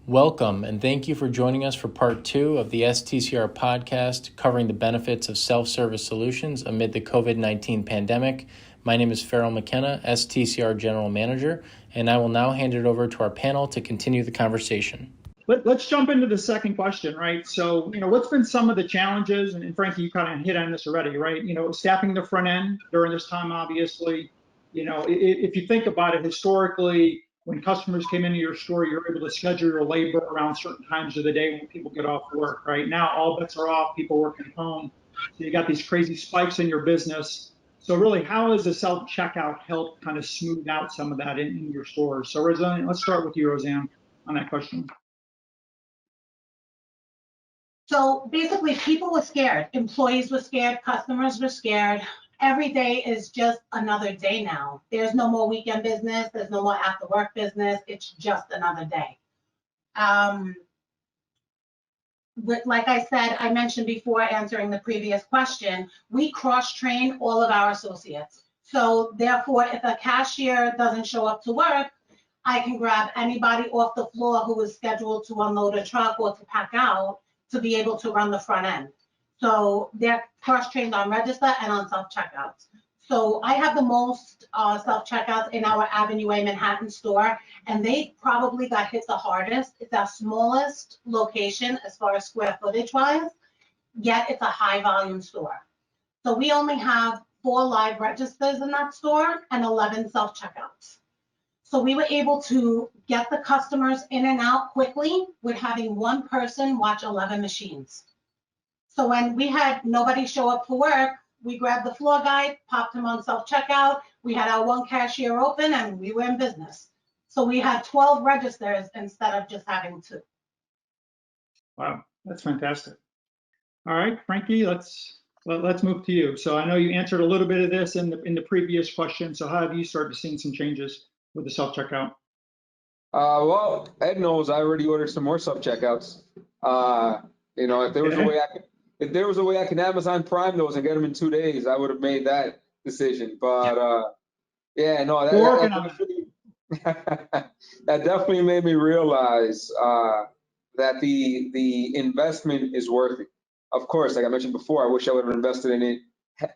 Welcome, and thank you for joining us for part 2 of the STCR podcast covering the benefits of self-service solutions amid the COVID-19 pandemic. My name is Farrell McKenna, STCR General Manager, and I will now hand it over to our panel to continue the conversation. Let's jump into the second question, right? So, what's been some of the challenges, and Frankie, you kind of hit on this already, right? Staffing the front end during this time, obviously. If you think about it historically, when customers came into your store, you're able to schedule your labor around certain times of the day when people get off work, right? Now all bets are off, people working at home. So you got these crazy spikes in your business. So really, how has the self-checkout helped kind of smooth out some of that in your stores? So Roseanne, let's start with you, Roseanne, on that question. So basically, people were scared. Employees were scared. Customers were scared. Every day is just another day now. There's no more weekend business. There's no more after work business. It's just another day. Like I said, I mentioned before answering the previous question, we cross-train all of our associates. So therefore, if a cashier doesn't show up to work, I can grab anybody off the floor who is scheduled to unload a truck or to pack out to be able to run the front end. So they're cross-trained on register and on self-checkouts. So I have the most self-checkouts in our Avenue A Manhattan store, and they probably got hit the hardest. It's our smallest location as far as square footage wise, yet it's a high volume store. So we only have 4 live registers in that store and 11 self-checkouts. So we were able to get the customers in and out quickly with having one person watch 11 machines. So when we had nobody show up for work, we grabbed the floor guy, popped him on self-checkout. We had our one cashier open and we were in business. So we had 12 registers instead of just having 2. Wow, that's fantastic. All right, Frankie, let's move to you. So I know you answered a little bit of this in the previous question. So how have you started seeing some changes with the self-checkout? Well, Ed knows I already ordered some more self-checkouts. If there was a way I could Amazon Prime those and get them in 2 days, I would have made that decision. But that definitely made me realize that the investment is worth it. Of course, like I mentioned before, I wish I would have invested in it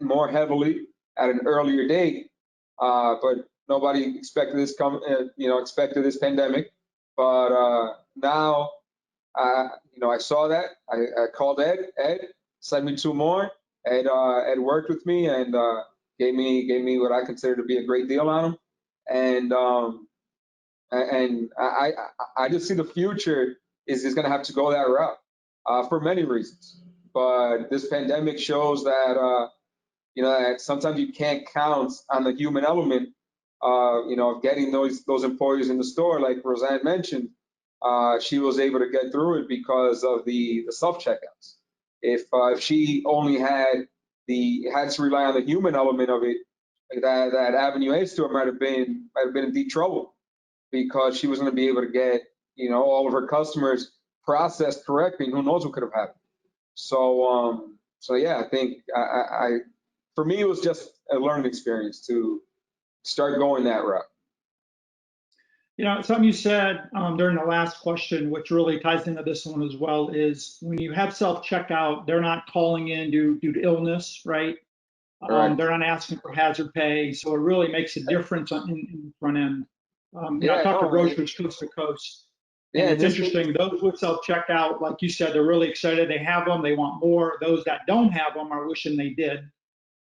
more heavily at an earlier date. But nobody expected this expected this pandemic. But now. I saw that. I called Ed. Ed sent me 2 more. Ed worked with me and gave me what I consider to be a great deal on them. And I just see the future is going to have to go that route for many reasons. But this pandemic shows that that sometimes you can't count on the human element. Of getting those employees in the store, like Roseanne mentioned. She was able to get through it because of the self-checkouts. If she only had to rely on the human element of it, that Avenue A store might have been in deep trouble because she was going to be able to get all of her customers processed correctly. And who knows what could have happened. So yeah, I think for me it was just a learning experience to start going that route. Something you said during the last question, which really ties into this one as well, is when you have self-checkout, they're not calling in due to illness, right? They're not asking for hazard pay, so it really makes a difference in the front end. I talked to grocers coast to coast. Yeah, it's interesting. Those with self-checkout, like you said, they're really excited. They have them. They want more. Those that don't have them are wishing they did.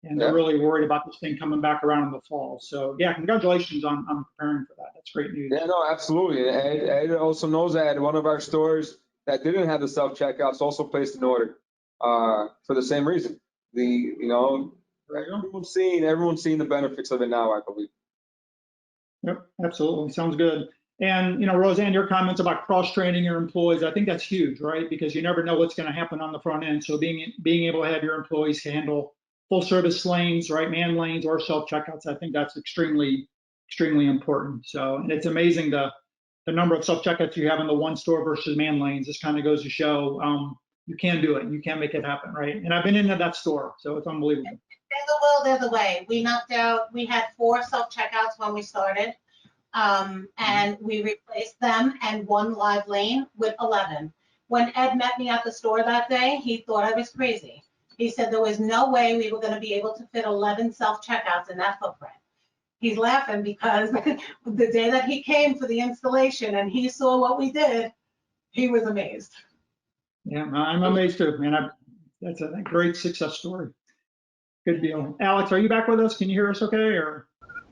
And they're really worried about this thing coming back around in the fall. So yeah, congratulations on preparing for that. That's great news. Yeah, no, absolutely. Ed also knows that one of our stores that didn't have the self-checkouts also placed an order for the same reason. Everyone's seeing the benefits of it now, I believe. Yep, absolutely. Sounds good. And Roseanne, your comments about cross-training your employees, I think that's huge, right? Because you never know what's going to happen on the front end. So being able to have your employees handle full service lanes, right, man lanes or self-checkouts, I think that's extremely, extremely important. So, and it's amazing the number of self-checkouts you have in the one store versus man lanes. This kind of goes to show you can do it. You can make it happen, right? And I've been into that store, so it's unbelievable. There's a will, there's a way. We knocked out, we had 4 self-checkouts when we started. And we replaced them and 1 live lane with 11. When Ed met me at the store that day, he thought I was crazy. He said there was no way we were going to be able to fit 11 self-checkouts in that footprint. He's laughing because the day that he came for the installation and he saw what we did, he was amazed. Yeah, I'm amazed too, man. That's a great success story. Good deal. Alex, are you back with us? Can you hear us okay? Or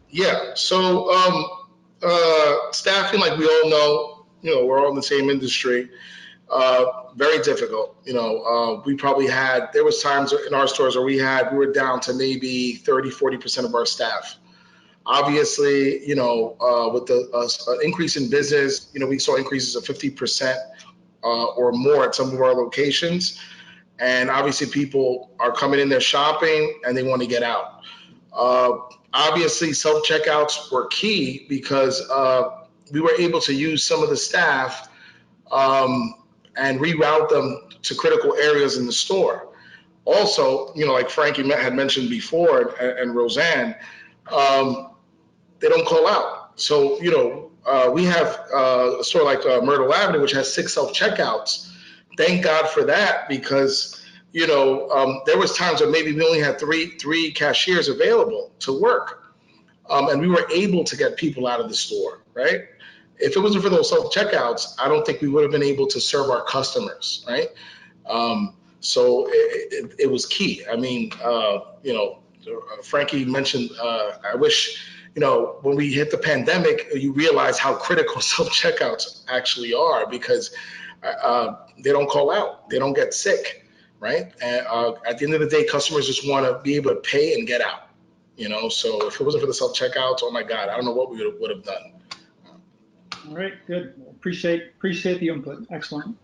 Yeah. So staffing, like we all know, we're all in the same industry. Very difficult. We probably there was times in our stores where we were down to maybe 30-40% of our staff. Obviously, with the increase in business, we saw increases of 50% or more at some of our locations. And obviously people are coming in there shopping and they want to get out. Obviously self-checkouts were key because we were able to use some of the staff and reroute them to critical areas in the store. Also, like Frankie had mentioned before, and Roseanne, they don't call out. So, we have a store like Myrtle Avenue, which has 6 self-checkouts. Thank God for that, because, there was times where maybe we only had three cashiers available to work. And we were able to get people out of the store, right? If it wasn't for those self-checkouts, I don't think we would have been able to serve our customers, right? So it was key. I mean, Frankie mentioned, I wish, when we hit the pandemic, you realize how critical self-checkouts actually are, because they don't call out, they don't get sick, right? And at the end of the day, customers just want to be able to pay and get out, So if it wasn't for the self-checkouts, oh my God, I don't know what we would have done. all right, good. Appreciate the input. Excellent.